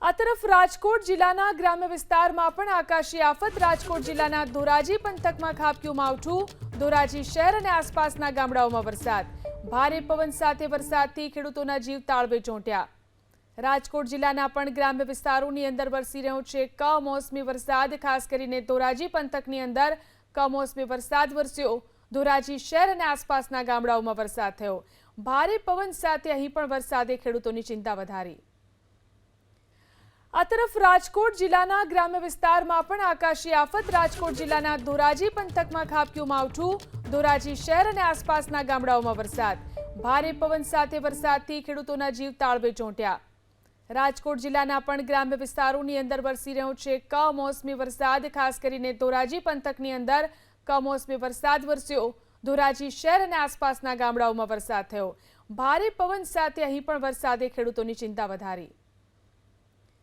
આ તરફ રાજકોટ જિલ્લાના ગ્રામ્ય વિસ્તારમાં પણ આકાશી આફત। રાજકોટ જિલ્લાના ધોરાજી પંથકમાં ખાબક્યું માવઠું। ધોરાજી શહેર અને આસપાસના ગામડાઓમાં વરસાદ। ભારે પવન સાથે વરસાદથી ખેડૂતોના જીવ તાળવે ચોંટ્યા। રાજકોટ જિલ્લાના પણ ગ્રામ્ય વિસ્તારોની અંદર વરસી રહ્યો છે કમોસમી વરસાદ। ખાસ કરીને ધોરાજી પંથકની અંદર કમોસમી વરસાદ વરસ્યો। ધોરાજી શહેર અને આસપાસના ગામડાઓમાં વરસાદ થયો। ભારે પવન સાથે અહીં પણ વરસાદે ખેડૂતોની ચિંતા વધારી। આ તરફ રાજકોટ જિલ્લાના ગ્રામ્ય વિસ્તારમાં પણ આકાશી આફત। રાજકોટ જિલ્લાના ધોરાજી પંથકમાં ખાબક્યું માવઠું। ધોરાજી શહેર અને આસપાસના ગામડાઓમાં વરસાદ। ભારે પવન સાથે વરસાદથી ખેડૂતોના જીવ તાળવે ચોંટ્યા। રાજકોટ જિલ્લાના પણ ગ્રામ્ય વિસ્તારોની અંદર વરસી રહ્યો છે કમોસમી વરસાદ। ખાસ કરીને ધોરાજી પંથકની અંદર કમોસમી વરસાદ વરસ્યો। ધોરાજી શહેર અને આસપાસના ગામડાઓમાં વરસાદ થયો। ભારે પવન સાથે અહીં પણ વરસાદે ખેડૂતોની ચિંતા વધારી।